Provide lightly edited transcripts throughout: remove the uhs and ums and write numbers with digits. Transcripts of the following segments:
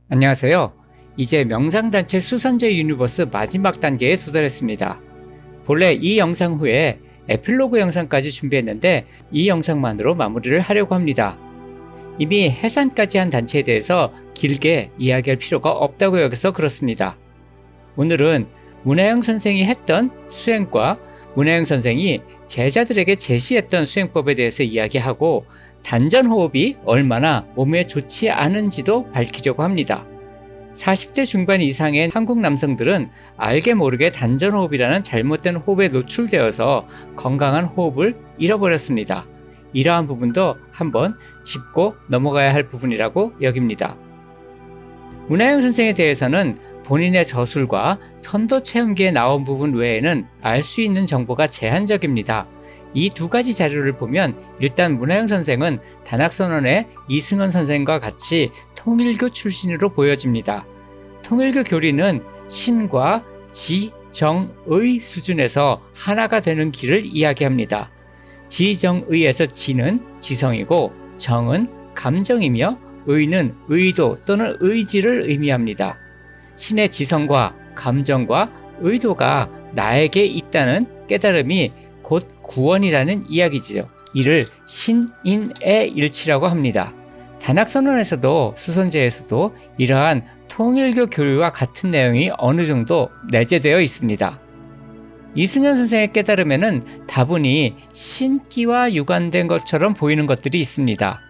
안녕하세요. 이제 명상단체 수선제 유니버스 마지막 단계에 도달했습니다. 본래 이 영상 후에 에필로그 영상까지 준비했는데 이 영상만으로 마무리를 하려고 합니다. 이미 해산까지 한 단체에 대해서 길게 이야기할 필요가 없다고 여겨서 그렇습니다. 오늘은 문하영 선생이 했던 수행과 문하영 선생이 제자들에게 제시했던 수행법에 대해서 이야기하고 단전호흡이 얼마나 몸에 좋지 않은지도 밝히려고 합니다. 40대 중반 이상의 한국 남성들은 알게 모르게 단전호흡이라는 잘못된 호흡에 노출되어서 건강한 호흡을 잃어버렸습니다. 이러한 부분도 한번 짚고 넘어가야 할 부분이라고 여깁니다. 문하영 선생에 대해서는 본인의 저술과 선도 체험기에 나온 부분 외에는 알 수 있는 정보가 제한적입니다. 이 두 가지 자료를 보면 일단 문하영 선생은 단학선언의 이승헌 선생과 같이 통일교 출신으로 보여집니다. 통일교 교리는 신과 지, 정, 의 수준에서 하나가 되는 길을 이야기합니다. 지, 정, 의에서 지는 지성이고 정은 감정이며 의는 의도 또는 의지를 의미합니다. 신의 지성과 감정과 의도가 나에게 있다는 깨달음이 곧 구원이라는 이야기지요. 이를 신인의 일치라고 합니다. 단학선언에서도 수선제에서도 이러한 통일교 교리와 같은 내용이 어느 정도 내재되어 있습니다. 이승현 선생의 깨달음에는 다분히 신기와 유관된 것처럼 보이는 것들이 있습니다.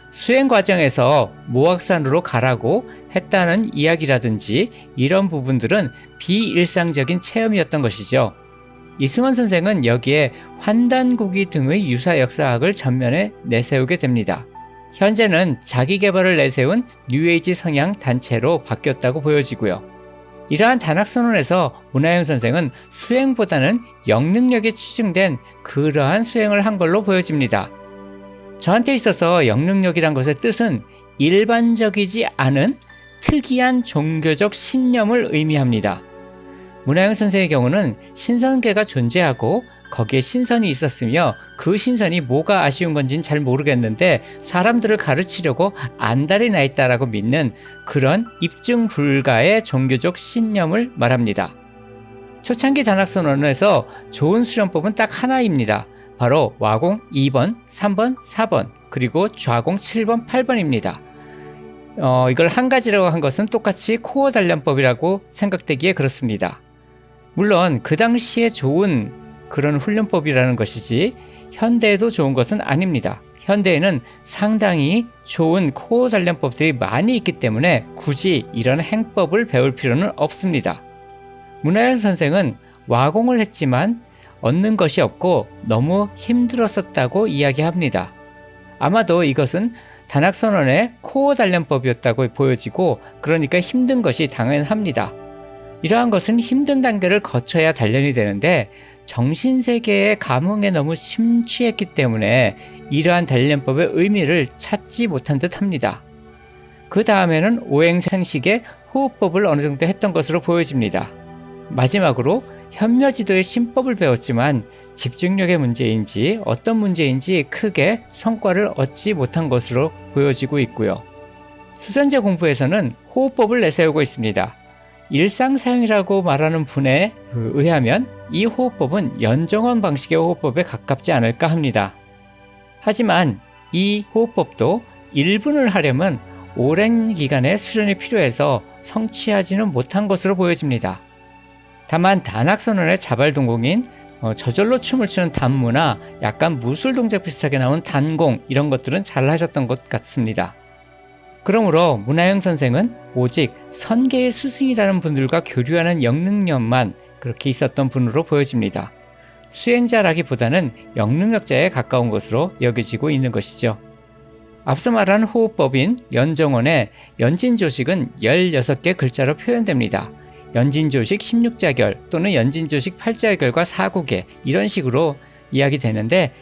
수행 과정에서 모악산으로 가라고 했다는 이야기라든지 이런 부분들은 비일상적인 체험이었던 것이죠. 이승헌 선생은 여기에 환단고기 등의 유사 역사학을 전면에 내세우게 됩니다. 현재는 자기 개발을 내세운 뉴에이지 성향 단체로 바뀌었다고 보여지고요. 이러한 단학선언에서 문하영 선생은 수행보다는 영능력에 치중된 그러한 수행을 한 걸로 보여집니다. 저한테 있어서 영능력이란 것의 뜻은 일반적이지 않은 특이한 종교적 신념을 의미합니다. 문하영 선생의 경우는 신선계가 존재하고 거기에 신선이 있었으며 그 신선이 뭐가 아쉬운 건지는 잘 모르겠는데 사람들을 가르치려고 안달이 나 있다라고 믿는 그런 입증 불가의 종교적 신념을 말합니다. 초창기 단학선언에서 좋은 수련법은 딱 하나입니다. 바로 와공 2번, 3번, 4번 그리고 좌공 7번, 8번입니다. 이걸 한 가지라고 한 것은 똑같이 코어 단련법이라고 생각되기에 그렇습니다. 물론 그 당시에 좋은 그런 훈련법이라는 것이지 현대에도 좋은 것은 아닙니다. 현대에는 상당히 좋은 코어 단련법들이 많이 있기 때문에 굳이 이런 행법을 배울 필요는 없습니다. 문하영 선생은 와공을 했지만 얻는 것이 없고 너무 힘들었었다고 이야기합니다. 아마도 이것은 단학선언의 코어 단련법이었다고 보여지고 그러니까 힘든 것이 당연합니다. 이러한 것은 힘든 단계를 거쳐야 단련이 되는데 정신세계의 감흥에 너무 심취했기 때문에 이러한 단련법의 의미를 찾지 못한 듯 합니다. 그 다음에는 오행상식의 호흡법을 어느 정도 했던 것으로 보여집니다. 마지막으로 현묘지도의 신법을 배웠지만 집중력의 문제인지 어떤 문제인지 크게 성과를 얻지 못한 것으로 보여지고 있고요. 수선제 공부에서는 호흡법을 내세우고 있습니다. 일상사용이라고 말하는 분에 의하면 이 호흡법은 연정원 방식의 호흡법에 가깝지 않을까 합니다. 하지만 이 호흡법도 1분을 하려면 오랜 기간의 수련이 필요해서 성취하지는 못한 것으로 보여집니다. 다만 단학선언의 자발동공인 저절로 춤을 추는 단무나 약간 무술 동작 비슷하게 나온 단공 이런 것들은 잘 하셨던 것 같습니다. 그러므로 문하영 선생은 오직 선계의 스승이라는 분들과 교류하는 영능력만 그렇게 있었던 분으로 보여집니다. 수행자라기보다는 영능력자에 가까운 것으로 여겨지고 있는 것이죠. 앞서 말한 호흡법인 연정원의 연진조식은 16개 글자로 표현됩니다. 연진조식 16자결 또는 연진조식 8자결과 4구계 이런 식으로 이야기되는데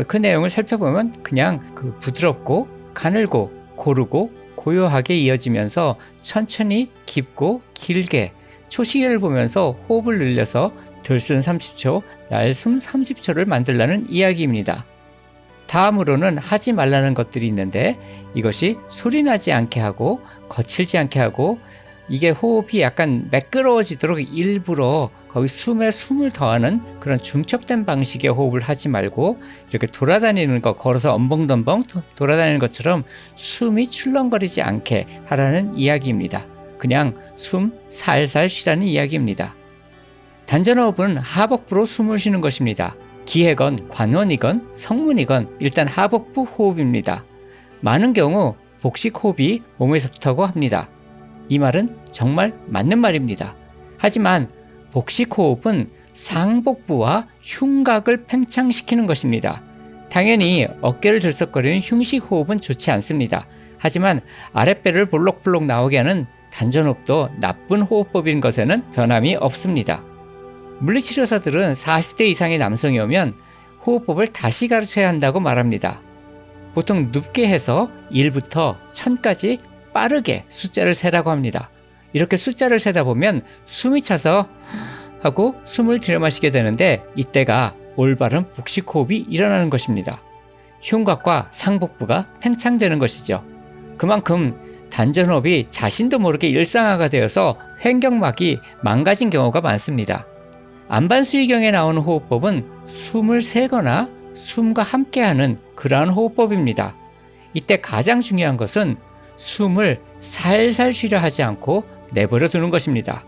그 내용을 살펴보면 그냥 부드럽고 가늘고 고르고 고요하게 이어지면서 천천히 깊고 길게 초시계를 보면서 호흡을 늘려서 들숨 30초, 날숨 30초를 만들라는 이야기입니다. 다음으로는 하지 말라는 것들이 있는데, 이것이 소리 나지 않게 하고 거칠지 않게 하고, 이게 호흡이 약간 매끄러워지도록 일부러 거기 숨에 숨을 더하는 그런 중첩된 방식의 호흡을 하지 말고, 이렇게 돌아다니는 거, 걸어서 엄벙덤벙 돌아다니는 것처럼 숨이 출렁거리지 않게 하라는 이야기입니다. 그냥 숨 살살 쉬라는 이야기입니다. 단전호흡은 하복부로 숨을 쉬는 것입니다. 기해건 관원이건 성문이건 일단 하복부 호흡입니다. 많은 경우 복식 호흡이 몸에서부터고 합니다. 이 말은 정말 맞는 말입니다. 하지만 복식 호흡은 상복부와 흉곽을 팽창시키는 것입니다. 당연히 어깨를 들썩거리는 흉식 호흡은 좋지 않습니다. 하지만 아랫배를 볼록볼록 나오게 하는 단전호흡도 나쁜 호흡법인 것에는 변함이 없습니다. 물리치료사들은 40대 이상의 남성이 오면 호흡법을 다시 가르쳐야 한다고 말합니다. 보통 눕게 해서 1부터 1000까지 빠르게 숫자를 세라고 합니다. 이렇게 숫자를 세다 보면 숨이 차서 하고 숨을 들여마시게 되는데, 이때가 올바른 복식 호흡이 일어나는 것입니다. 흉곽과 상복부가 팽창되는 것이죠. 그만큼 단전호흡이 자신도 모르게 일상화가 되어서 횡격막이 망가진 경우가 많습니다. 안반수의경에 나오는 호흡법은 숨을 세거나 숨과 함께하는 그러한 호흡법입니다. 이때 가장 중요한 것은 숨을 살살 쉬려 하지 않고 내버려 두는 것입니다.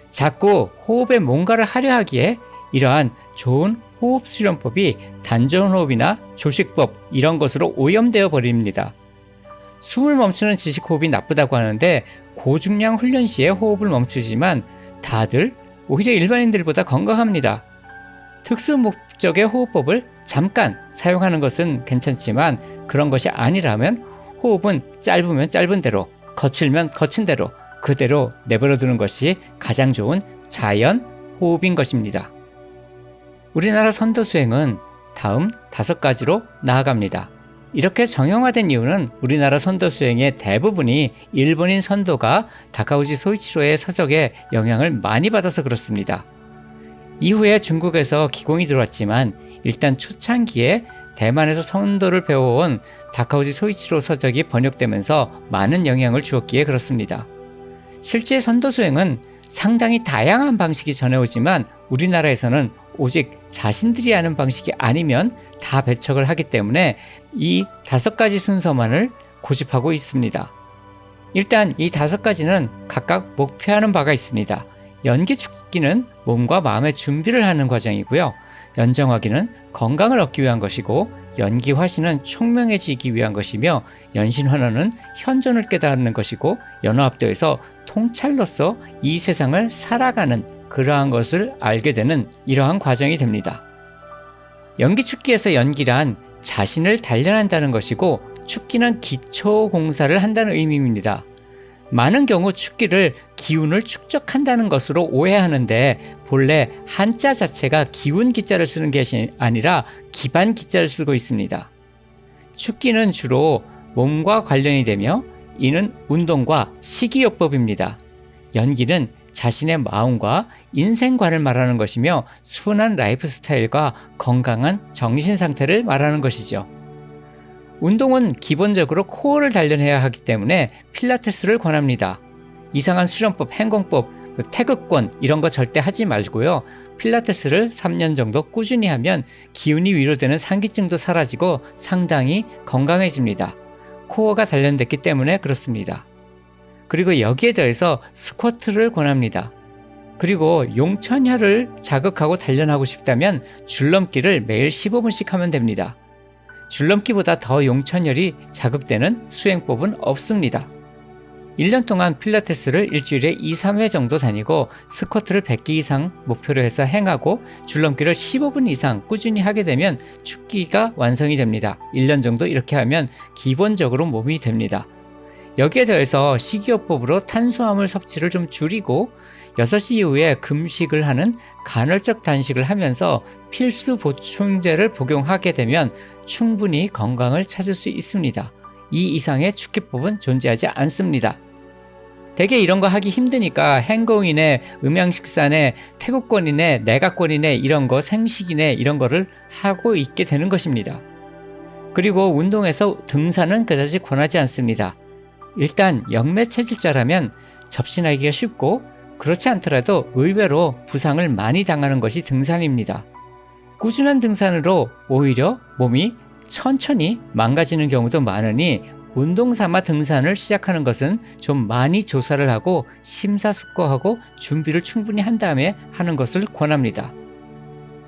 자꾸 호흡에 뭔가를 하려 하기에 이러한 좋은 호흡 수련법이 단전호흡이나 조식법 이런 것으로 오염되어 버립니다. 숨을 멈추는 지식호흡이 나쁘다고 하는데, 고중량 훈련 시에 호흡을 멈추지만 다들 오히려 일반인들보다 건강합니다. 특수 목적의 호흡법을 잠깐 사용하는 것은 괜찮지만, 그런 것이 아니라면 호흡은 짧으면 짧은 대로, 거칠면 거친 대로 그대로 내버려 두는 것이 가장 좋은 자연 호흡인 것입니다. 우리나라 선도 수행은 다음 5가지로 나아갑니다. 이렇게 정형화된 이유는 우리나라 선도 수행의 대부분이 일본인 선도가 다카우지 소이치로의 서적에 영향을 많이 받아서 그렇습니다. 이후에 중국에서 기공이 들어왔지만, 일단 초창기에 대만에서 선도를 배워온 다카우지 소이치로 서적이 번역되면서 많은 영향을 주었기에 그렇습니다. 실제 선도 수행은 상당히 다양한 방식이 전해오지만, 우리나라에서는 오직 자신들이 아는 방식이 아니면 다 배척을 하기 때문에 이 5가지 순서만을 고집하고 있습니다. 일단 이 5가지는 각각 목표하는 바가 있습니다. 연기 축기는 몸과 마음의 준비를 하는 과정이고요. 연정화기는 건강을 얻기 위한 것이고, 연기화시는 총명해지기 위한 것이며, 연신환원은 현존을 깨닫는 것이고, 연화합도에서 통찰로서 이 세상을 살아가는 그러한 것을 알게 되는 이러한 과정이 됩니다. 연기축기에서 연기란 자신을 단련한다는 것이고, 축기는 기초공사를 한다는 의미입니다. 많은 경우 축기를 기운을 축적한다는 것으로 오해하는데, 본래 한자 자체가 기운 기자를 쓰는 것이 아니라 기반 기자를 쓰고 있습니다. 축기는 주로 몸과 관련이 되며, 이는 운동과 식이요법입니다. 연기는 자신의 마음과 인생관을 말하는 것이며, 순한 라이프 스타일과 건강한 정신 상태를 말하는 것이죠. 운동은 기본적으로 코어를 단련해야 하기 때문에 필라테스를 권합니다. 이상한 수련법, 행공법, 태극권 이런 거 절대 하지 말고요. 필라테스를 3년 정도 꾸준히 하면 기운이 위로되는 상기증도 사라지고 상당히 건강해집니다. 코어가 단련됐기 때문에 그렇습니다. 그리고 여기에 더해서 스쿼트를 권합니다. 그리고 용천혈을 자극하고 단련하고 싶다면 줄넘기를 매일 15분씩 하면 됩니다. 줄넘기보다 더 용천혈이 자극되는 수행법은 없습니다. 1년 동안 필라테스를 일주일에 2-3회 정도 다니고, 스쿼트를 100개 이상 목표로 해서 행하고, 줄넘기를 15분 이상 꾸준히 하게 되면 축기가 완성이 됩니다. 1년 정도 이렇게 하면 기본적으로 몸이 됩니다. 여기에 더해서 식이요법으로 탄수화물 섭취를 좀 줄이고, 6시 이후에 금식을 하는 간헐적 단식을 하면서 필수 보충제를 복용하게 되면 충분히 건강을 찾을 수 있습니다. 이 이상의 축기법은 존재하지 않습니다. 대개 이런 거 하기 힘드니까 행공이네, 음양식사네, 태국권이네, 내각권이네, 이런 거 생식이네, 이런 거를 하고 있게 되는 것입니다. 그리고 운동에서 등산은 그다지 권하지 않습니다. 일단 영매 체질자라면 접신하기가 쉽고 그렇지 않더라도 의외로 부상을 많이 당하는 것이 등산입니다. 꾸준한 등산으로 오히려 몸이 천천히 망가지는 경우도 많으니 운동 삼아 등산을 시작하는 것은 좀 많이 조사를 하고 심사숙고하고 준비를 충분히 한 다음에 하는 것을 권합니다.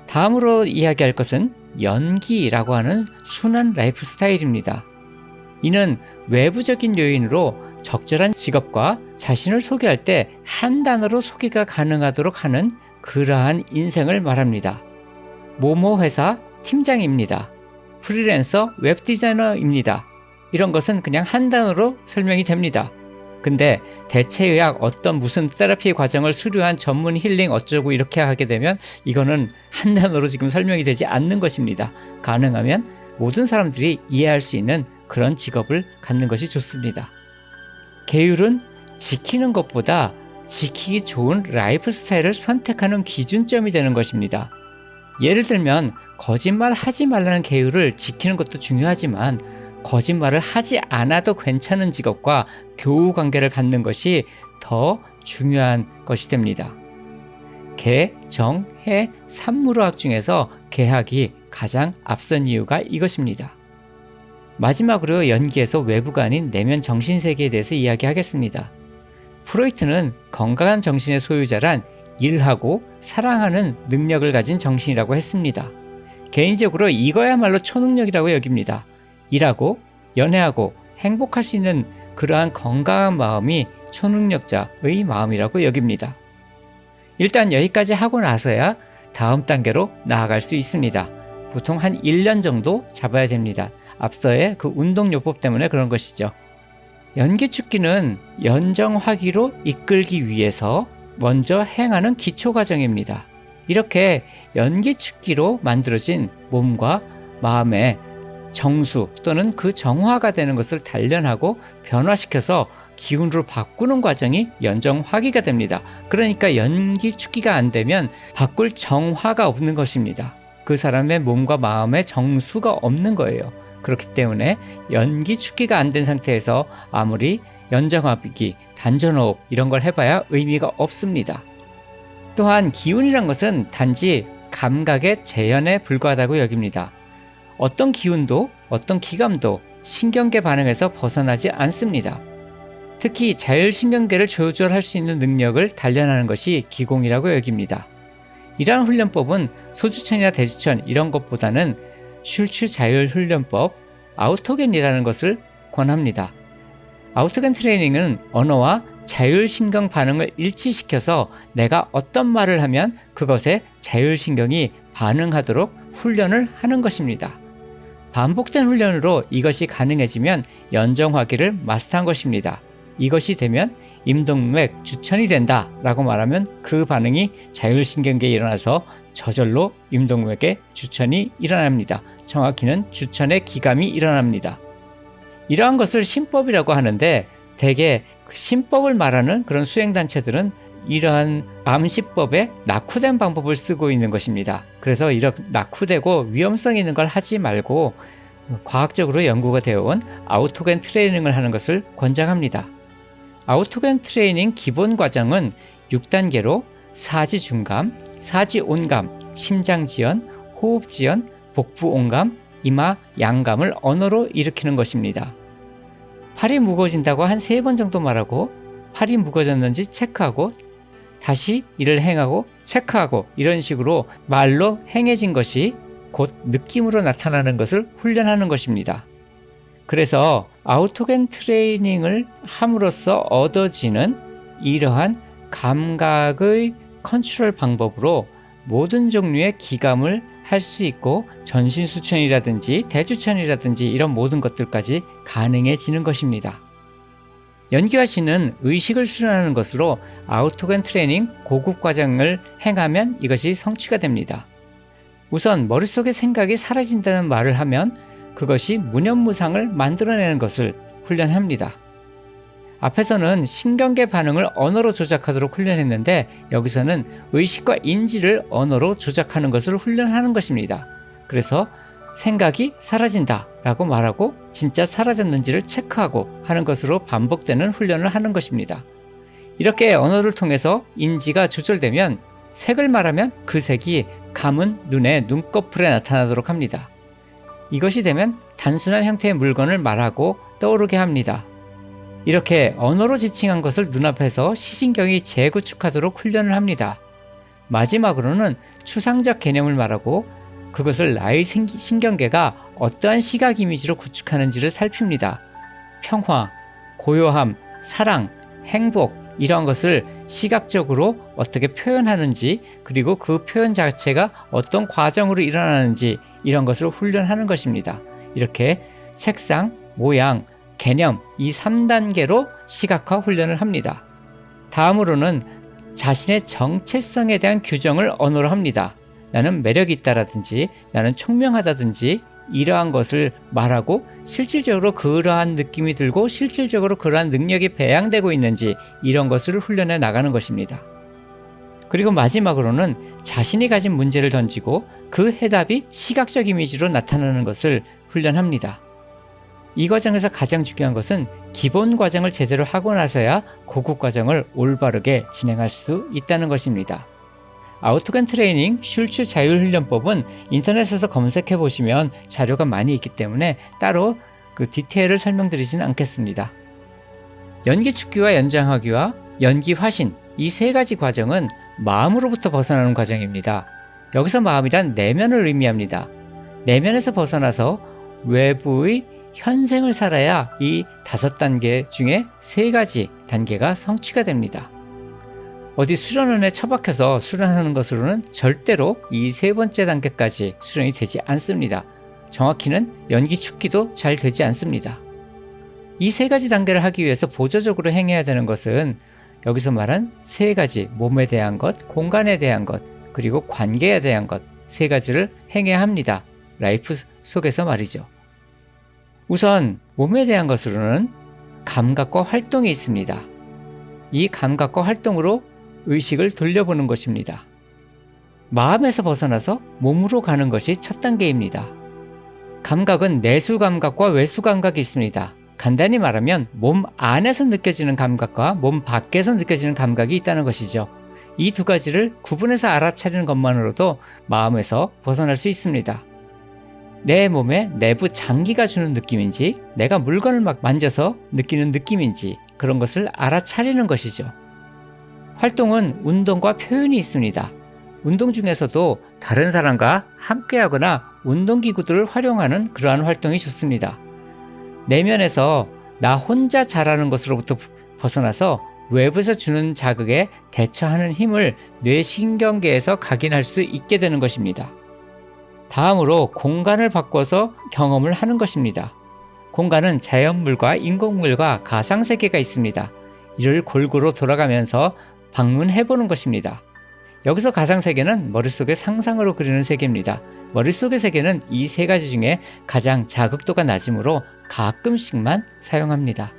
다음으로 이야기할 것은 연기라고 하는 순한 라이프 스타일입니다. 이는 외부적인 요인으로 적절한 직업과 자신을 소개할 때 한 단어로 소개가 가능하도록 하는 그러한 인생을 말합니다. 모모 회사 팀장입니다. 프리랜서 웹디자이너입니다. 이런 것은 그냥 한 단어로 설명이 됩니다. 근데 대체의학 어떤 무슨 테라피 과정을 수료한 전문 힐링 어쩌고 이렇게 하게 되면 이거는 한 단어로 지금 설명이 되지 않는 것입니다. 가능하면 모든 사람들이 이해할 수 있는 그런 직업을 갖는 것이 좋습니다. 계율은 지키는 것보다 지키기 좋은 라이프 스타일을 선택하는 기준점이 되는 것입니다. 예를 들면 거짓말 하지 말라는 계율을 지키는 것도 중요하지만 거짓말을 하지 않아도 괜찮은 직업과 교우 관계를 갖는 것이 더 중요한 것이 됩니다. 계, 정, 해, 산무로학 중에서 계학이 가장 앞선 이유가 이것입니다. 마지막으로 연기에서 외부가 아닌 내면 정신세계에 대해서 이야기하겠습니다. 프로이트는 건강한 정신의 소유자란 일하고 사랑하는 능력을 가진 정신이라고 했습니다. 개인적으로 이거야말로 초능력이라고 여깁니다. 일하고 연애하고 행복할 수 있는 그러한 건강한 마음이 초능력자의 마음이라고 여깁니다. 일단 여기까지 하고 나서야 다음 단계로 나아갈 수 있습니다. 보통 한 1년 정도 잡아야 됩니다. 앞서의 그 운동요법 때문에 그런 것이죠. 연기축기는 연정화기로 이끌기 위해서 먼저 행하는 기초과정입니다. 이렇게 연기축기로 만들어진 몸과 마음의 정수 또는 그 정화가 되는 것을 단련하고 변화시켜서 기운으로 바꾸는 과정이 연정화기가 됩니다. 그러니까 연기축기가 안 되면 바꿀 정화가 없는 것입니다. 그 사람의 몸과 마음의 정수가 없는 거예요. 그렇기 때문에 연기축기가 안 된 상태에서 아무리 연정화기, 단전호흡 이런 걸 해봐야 의미가 없습니다. 또한 기운이란 것은 단지 감각의 재현에 불과하다고 여깁니다. 어떤 기운도 어떤 기감도 신경계 반응에서 벗어나지 않습니다. 특히 자율신경계를 조절할 수 있는 능력을 단련하는 것이 기공이라고 여깁니다. 이러한 훈련법은 소주천이나 대주천 이런 것보다는 슐츠 자율훈련법, 아우토겐이라는 것을 권합니다. 아우토겐 트레이닝은 언어와 자율신경 반응을 일치시켜서 내가 어떤 말을 하면 그것에 자율신경이 반응하도록 훈련을 하는 것입니다. 반복된 훈련으로 이것이 가능해지면 연정화기를 마스터한 것입니다. 이것이 되면 임동맥 주천이 된다 라고 말하면 그 반응이 자율신경계에 일어나서 저절로 임동맥의 주천이 일어납니다. 정확히는 주천의 기감이 일어납니다. 이러한 것을 신법이라고 하는데 대개 신법을 말하는 그런 수행단체들은 이러한 암시법에 낙후된 방법을 쓰고 있는 것입니다. 그래서 이렇게 낙후되고 위험성 있는 걸 하지 말고 과학적으로 연구가 되어온 아우토겐 트레이닝을 하는 것을 권장합니다. 아우토겐 트레이닝 기본 과정은 6단계로 사지중감, 사지온감, 심장지연, 호흡지연, 복부온감, 이마 양감을 언어로 일으키는 것입니다. 팔이 무거워진다고 한 3번 정도 말하고 팔이 무거워졌는지 체크하고 다시 이를 행하고 체크하고 이런 식으로 말로 행해진 것이 곧 느낌으로 나타나는 것을 훈련하는 것입니다. 그래서 아우토겐 트레이닝을 함으로써 얻어지는 이러한 감각의 컨트롤 방법으로 모든 종류의 기감을 할 수 있고 전신수천이라든지 대주천이라든지 이런 모든 것들까지 가능해지는 것입니다. 연기화시는 의식을 수련하는 것으로 아우토겐 트레이닝 고급 과정을 행하면 이것이 성취가 됩니다. 우선 머릿속의 생각이 사라진다는 말을 하면 그것이 무념무상을 만들어내는 것을 훈련합니다. 앞에서는 신경계 반응을 언어로 조작하도록 훈련했는데 여기서는 의식과 인지를 언어로 조작하는 것을 훈련하는 것입니다. 그래서 생각이 사라진다 라고 말하고 진짜 사라졌는지를 체크하고 하는 것으로 반복되는 훈련을 하는 것입니다. 이렇게 언어를 통해서 인지가 조절되면 색을 말하면 그 색이 감은 눈의 눈꺼풀에 나타나도록 합니다. 이것이 되면 단순한 형태의 물건을 말하고 떠오르게 합니다. 이렇게 언어로 지칭한 것을 눈앞에서 시신경이 재구축하도록 훈련을 합니다. 마지막으로는 추상적 개념을 말하고 그것을 나의 신경계가 어떠한 시각 이미지로 구축하는지를 살핍니다. 평화, 고요함, 사랑, 행복 이런 것을 시각적으로 어떻게 표현하는지 그리고 그 표현 자체가 어떤 과정으로 일어나는지 이런 것을 훈련하는 것입니다. 이렇게 색상, 모양, 개념 이 3단계로 시각화 훈련을 합니다. 다음으로는 자신의 정체성에 대한 규정을 언어로 합니다. 나는 매력이 있다라든지 나는 총명하다든지 이러한 것을 말하고 실질적으로 그러한 느낌이 들고 실질적으로 그러한 능력이 배양되고 있는지 이런 것을 훈련해 나가는 것입니다. 그리고 마지막으로는 자신이 가진 문제를 던지고 그 해답이 시각적 이미지로 나타나는 것을 훈련합니다. 이 과정에서 가장 중요한 것은 기본 과정을 제대로 하고 나서야 고급 과정을 올바르게 진행할 수 있다는 것입니다. 아우토겐 트레이닝 슐츠 자율훈련법은 인터넷에서 검색해 보시면 자료가 많이 있기 때문에 따로 그 디테일을 설명드리지는 않겠습니다. 연기 축기와 연장하기와 연기 화신 이 세 가지 과정은 마음으로부터 벗어나는 과정입니다. 여기서 마음이란 내면을 의미합니다. 내면에서 벗어나서 외부의 현생을 살아야 이 5단계 중에 3가지 단계가 성취가 됩니다. 어디 수련원에 처박혀서 수련하는 것으로는 절대로 이 3번째 단계까지 수련이 되지 않습니다. 정확히는 연기 축기도 잘 되지 않습니다. 이 3가지 단계를 하기 위해서 보조적으로 행해야 되는 것은 여기서 말한 3가지 몸에 대한 것, 공간에 대한 것, 그리고 관계에 대한 것 3가지를 행해야 합니다. 라이프 속에서 말이죠. 우선 몸에 대한 것으로는 감각과 활동이 있습니다. 이 감각과 활동으로 의식을 돌려보는 것입니다. 마음에서 벗어나서 몸으로 가는 것이 첫 단계입니다. 감각은 내수 감각과 외수 감각이 있습니다. 간단히 말하면 몸 안에서 느껴지는 감각과 몸 밖에서 느껴지는 감각이 있다는 것이죠. 이 2가지를 구분해서 알아차리는 것만으로도 마음에서 벗어날 수 있습니다. 내 몸에 내부 장기가 주는 느낌인지 내가 물건을 막 만져서 느끼는 느낌인지 그런 것을 알아차리는 것이죠. 활동은 운동과 표현이 있습니다. 운동 중에서도 다른 사람과 함께하거나 운동기구들을 활용하는 그러한 활동이 좋습니다. 내면에서 나 혼자 잘하는 것으로부터 벗어나서 외부에서 주는 자극에 대처하는 힘을 뇌신경계에서 각인할 수 있게 되는 것입니다. 다음으로 공간을 바꿔서 경험을 하는 것입니다. 공간은 자연물과 인공물과 가상세계가 있습니다. 이를 골고루 돌아가면서 방문해보는 것입니다. 여기서 가상세계는 머릿속에 상상으로 그리는 세계입니다. 머릿속의 세계는 이 3가지 중에 가장 자극도가 낮으므로 가끔씩만 사용합니다.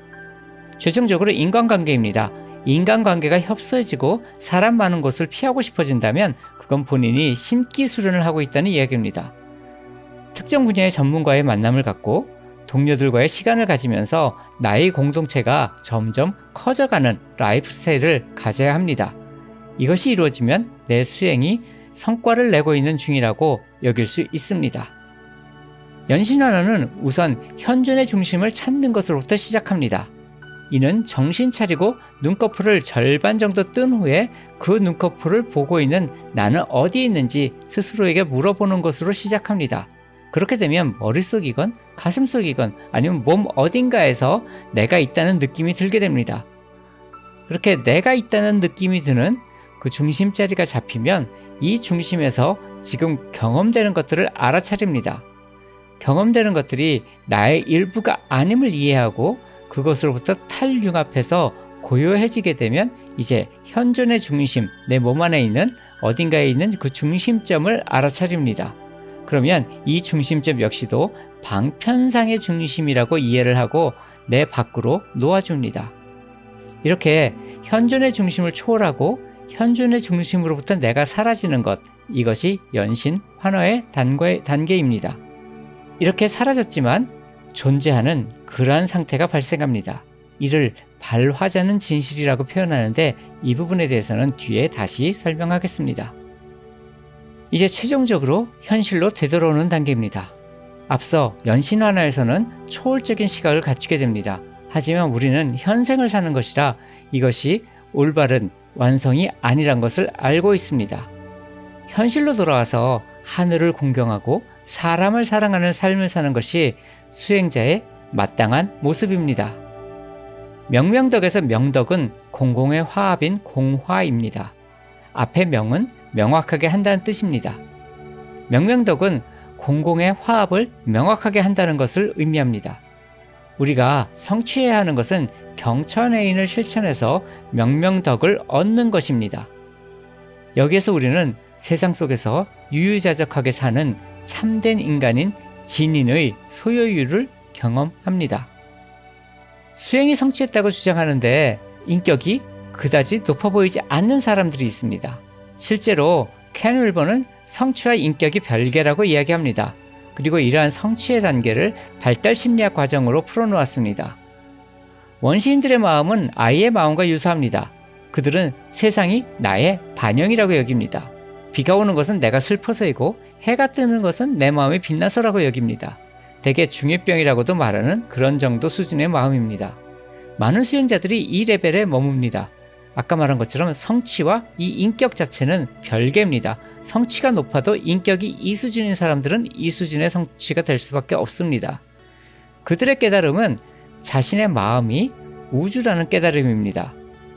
최종적으로 인간관계입니다. 인간관계가 협소해지고 사람 많은 곳을 피하고 싶어진다면 그건 본인이 신기 수련을 하고 있다는 이야기입니다. 특정 분야의 전문가의 만남을 갖고 동료들과의 시간을 가지면서 나의 공동체가 점점 커져가는 라이프 스타일을 가져야 합니다. 이것이 이루어지면 내 수행이 성과를 내고 있는 중이라고 여길 수 있습니다. 연신환원은 우선 현존의 중심을 찾는 것으로부터 시작합니다. 이는 정신 차리고 눈꺼풀을 절반 정도 뜬 후에 그 눈꺼풀을 보고 있는 나는 어디에 있는지 스스로에게 물어보는 것으로 시작합니다. 그렇게 되면 머릿속이건 가슴속이건 아니면 몸 어딘가에서 내가 있다는 느낌이 들게 됩니다. 그렇게 내가 있다는 느낌이 드는 그 중심자리가 잡히면 이 중심에서 지금 경험되는 것들을 알아차립니다. 경험되는 것들이 나의 일부가 아님을 이해하고 그것으로부터 탈융합해서 고요해지게 되면 이제 현존의 중심, 내 몸 안에 있는 어딘가에 있는 그 중심점을 알아차립니다. 그러면 이 중심점 역시도 방편상의 중심이라고 이해를 하고 내 밖으로 놓아줍니다. 이렇게 현존의 중심을 초월하고 현존의 중심으로부터 내가 사라지는 것, 이것이 연신 환화의 단계입니다. 이렇게 사라졌지만 존재하는 그러한 상태가 발생합니다. 이를 발화자는 진실이라고 표현하는데 이 부분에 대해서는 뒤에 다시 설명하겠습니다. 이제 최종적으로 현실로 되돌아오는 단계입니다. 앞서 연신환화에서는 초월적인 시각을 갖추게 됩니다. 하지만 우리는 현생을 사는 것이라 이것이 올바른 완성이 아니란 것을 알고 있습니다. 현실로 돌아와서 하늘을 공경하고 사람을 사랑하는 삶을 사는 것이 수행자의 마땅한 모습입니다. 명명덕에서 명덕은 공공의 화합인 공화입니다. 앞에 명은 명확하게 한다는 뜻입니다. 명명덕은 공공의 화합을 명확하게 한다는 것을 의미합니다. 우리가 성취해야 하는 것은 경천해인을 실천해서 명명덕을 얻는 것입니다. 여기에서 우리는 세상 속에서 유유자적하게 사는 참된 인간인 진인의 소요율을 경험합니다. 수행이 성취했다고 주장하는데 인격이 그다지 높아 보이지 않는 사람들이 있습니다. 실제로 켄 윌버는 성취와 인격이 별개라고 이야기합니다. 그리고 이러한 성취의 단계를 발달 심리학 과정으로 풀어놓았습니다. 원시인들의 마음은 아이의 마음과 유사합니다. 그들은 세상이 나의 반영이라고 여깁니다. 비가 오는 것은 내가 슬퍼서이고 해가 뜨는 것은 내 마음이 빛나서라고 여깁니다. 대개 중2병이라고도 말하는 그런 정도 수준의 마음입니다. 많은 수행자들이 이 레벨에 머뭅니다. 아까 말한 것처럼 성취와 이 인격 자체는 별개입니다. 성취가 높아도 인격이 이 수준인 사람들은 이 수준의 성취가 될 수밖에 없습니다. 그들의 깨달음은 자신의 마음이 우주라는 깨달음입니다.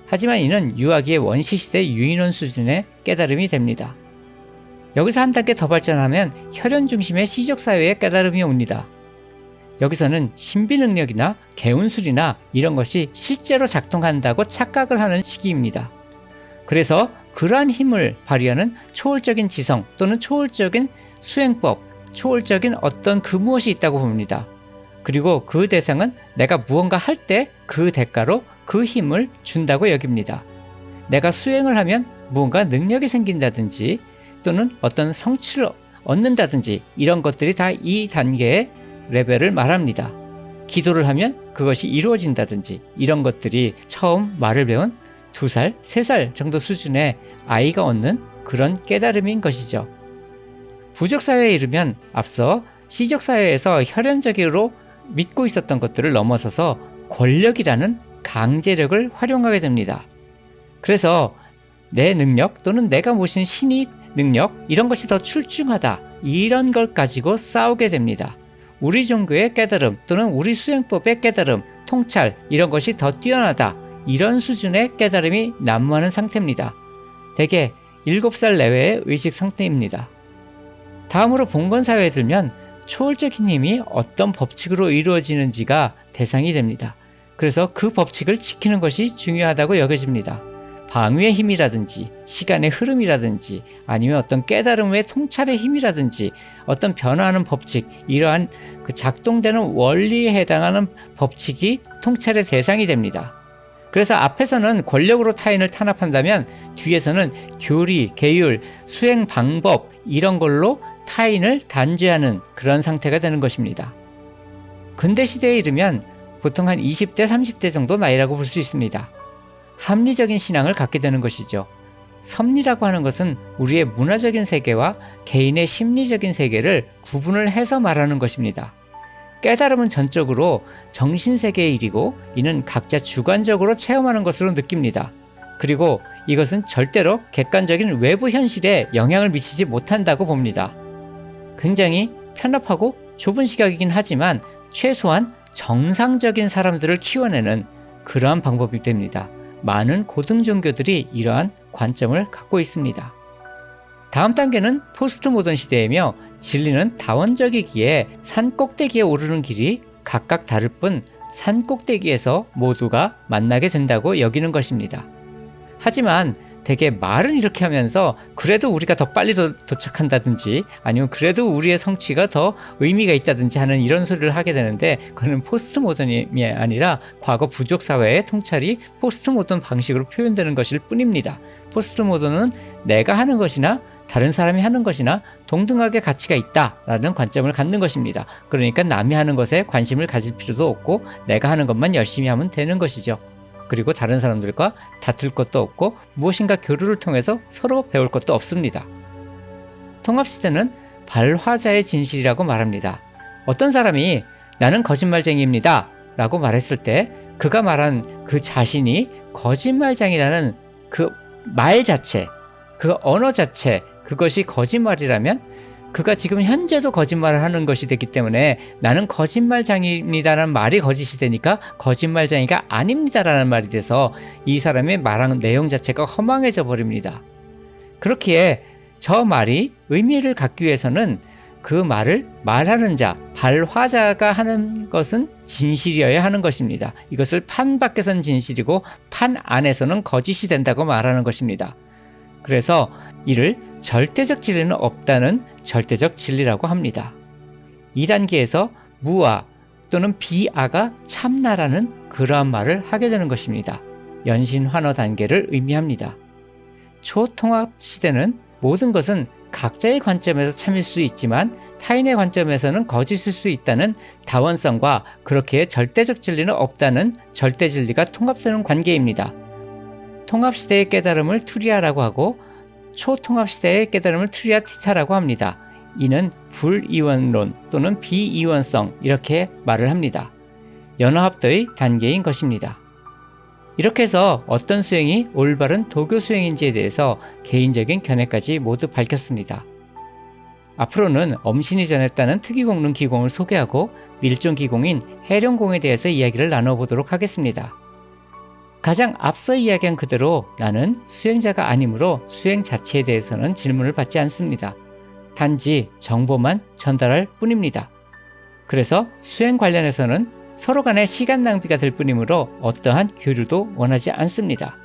하지만 이는 유아기의 원시시대 유인원 수준의 깨달음이 됩니다. 여기서 한 단계 더 발전하면 혈연 중심의 시적사회의 깨달음이 옵니다. 여기서는 신비능력이나 개운술이나 이런 것이 실제로 작동한다고 착각을 하는 시기입니다. 그래서 그러한 힘을 발휘하는 초월적인 지성 또는 초월적인 수행법, 초월적인 어떤 그 무엇이 있다고 봅니다. 그리고 그 대상은 내가 무언가 할 때 그 대가로 그 힘을 준다고 여깁니다. 내가 수행을 하면 무언가 능력이 생긴다든지 또는 어떤 성취를 얻는다든지 이런 것들이 다 이 단계의 레벨을 말합니다. 기도를 하면 그것이 이루어진다든지 이런 것들이 처음 말을 배운 2살, 3살 정도 수준의 아이가 얻는 그런 깨달음인 것이죠. 부적사회에 이르면 앞서 시적사회에서 혈연적으로 믿고 있었던 것들을 넘어서서 권력이라는 강제력을 활용하게 됩니다. 그래서 내 능력 또는 내가 모신 신의 능력 이런 것이 더 출중하다 이런 걸 가지고 싸우게 됩니다. 우리 종교의 깨달음 또는 우리 수행법의 깨달음, 통찰 이런 것이 더 뛰어나다 이런 수준의 깨달음이 난무하는 상태입니다. 대개 7살 내외의 의식 상태입니다. 다음으로 봉건사회에 들면 초월적인 힘이 어떤 법칙으로 이루어지는지가 대상이 됩니다. 그래서 그 법칙을 지키는 것이 중요하다고 여겨집니다. 방위의 힘이라든지 시간의 흐름이라든지 아니면 어떤 깨달음의 통찰의 힘이라든지 어떤 변화하는 법칙 이러한 그 작동되는 원리에 해당하는 법칙이 통찰의 대상이 됩니다. 그래서 앞에서는 권력으로 타인을 탄압한다면 뒤에서는 교리, 계율, 수행 방법 이런 걸로 타인을 단죄하는 그런 상태가 되는 것입니다. 근대 시대에 이르면 보통 한 20대, 30대 정도 나이라고 볼 수 있습니다. 합리적인 신앙을 갖게 되는 것이죠. 섭리라고 하는 것은 우리의 문화적인 세계와 개인의 심리적인 세계를 구분을 해서 말하는 것입니다. 깨달음은 전적으로 정신세계의 일이고 이는 각자 주관적으로 체험하는 것으로 느낍니다. 그리고 이것은 절대로 객관적인 외부 현실에 영향을 미치지 못한다고 봅니다. 굉장히 편협하고 좁은 시각이긴 하지만 최소한 정상적인 사람들을 키워내는 그러한 방법이 됩니다. 많은 고등 종교들이 이러한 관점을 갖고 있습니다. 다음 단계는 포스트 모던 시대이며 진리는 다원적이기에 산 꼭대기에 오르는 길이 각각 다를 뿐 산 꼭대기에서 모두가 만나게 된다고 여기는 것입니다. 하지만 대개 말은 이렇게 하면서 그래도 우리가 더 빨리 도착한다든지 아니면 그래도 우리의 성취가 더 의미가 있다든지 하는 이런 소리를 하게 되는데 그거는 포스트 모던이 아니라 과거 부족 사회의 통찰이 포스트 모던 방식으로 표현되는 것일 뿐입니다. 포스트 모던은 내가 하는 것이나 다른 사람이 하는 것이나 동등하게 가치가 있다라는 관점을 갖는 것입니다. 그러니까 남이 하는 것에 관심을 가질 필요도 없고 내가 하는 것만 열심히 하면 되는 것이죠. 그리고 다른 사람들과 다툴 것도 없고 무엇인가 교류를 통해서 서로 배울 것도 없습니다. 통합시대는 발화자의 진실이라고 말합니다. 어떤 사람이 나는 거짓말쟁이입니다 라고 말했을 때 그가 말한 그 자신이 거짓말쟁이라는 그 말 자체, 그 언어 자체, 그것이 거짓말이라면 그가 지금 현재도 거짓말을 하는 것이 됐기 때문에 나는 거짓말쟁이입니다라는 말이 거짓이 되니까 거짓말쟁이가 아닙니다라는 말이 돼서 이 사람의 말한 내용 자체가 허망해져 버립니다. 그렇기에 저 말이 의미를 갖기 위해서는 그 말을 말하는 자, 발화자가 하는 것은 진실이어야 하는 것입니다. 이것을 판 밖에서는 진실이고 판 안에서는 거짓이 된다고 말하는 것입니다. 그래서 이를 절대적 진리는 없다는 절대적 진리라고 합니다. 2단계에서 무아 또는 비아가 참나라는 그러한 말을 하게 되는 것입니다. 연신환어 단계를 의미합니다. 초통합 시대는 모든 것은 각자의 관점에서 참일 수 있지만 타인의 관점에서는 거짓일 수 있다는 다원성과 그렇게 절대적 진리는 없다는 절대 진리가 통합되는 관계입니다. 통합시대의 깨달음을 투리아라고 하고 초통합시대의 깨달음을 투리아 티타라고 합니다. 이는 불이원론 또는 비이원성 이렇게 말을 합니다. 연화합도의 단계인 것입니다. 이렇게 해서 어떤 수행이 올바른 도교 수행인지에 대해서 개인적인 견해까지 모두 밝혔습니다. 앞으로는 엄신이 전했다는 특이공론 기공을 소개하고 밀종 기공인 해룡공에 대해서 이야기를 나눠보도록 하겠습니다. 가장 앞서 이야기한 그대로 나는 수행자가 아니므로 수행 자체에 대해서는 질문을 받지 않습니다. 단지 정보만 전달할 뿐입니다. 그래서 수행 관련해서는 서로 간의 시간 낭비가 될 뿐이므로 어떠한 교류도 원하지 않습니다.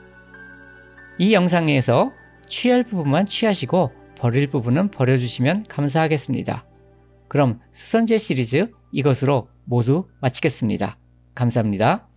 이 영상에서 취할 부분만 취하시고 버릴 부분은 버려주시면 감사하겠습니다. 그럼 수선제 시리즈 이것으로 모두 마치겠습니다. 감사합니다.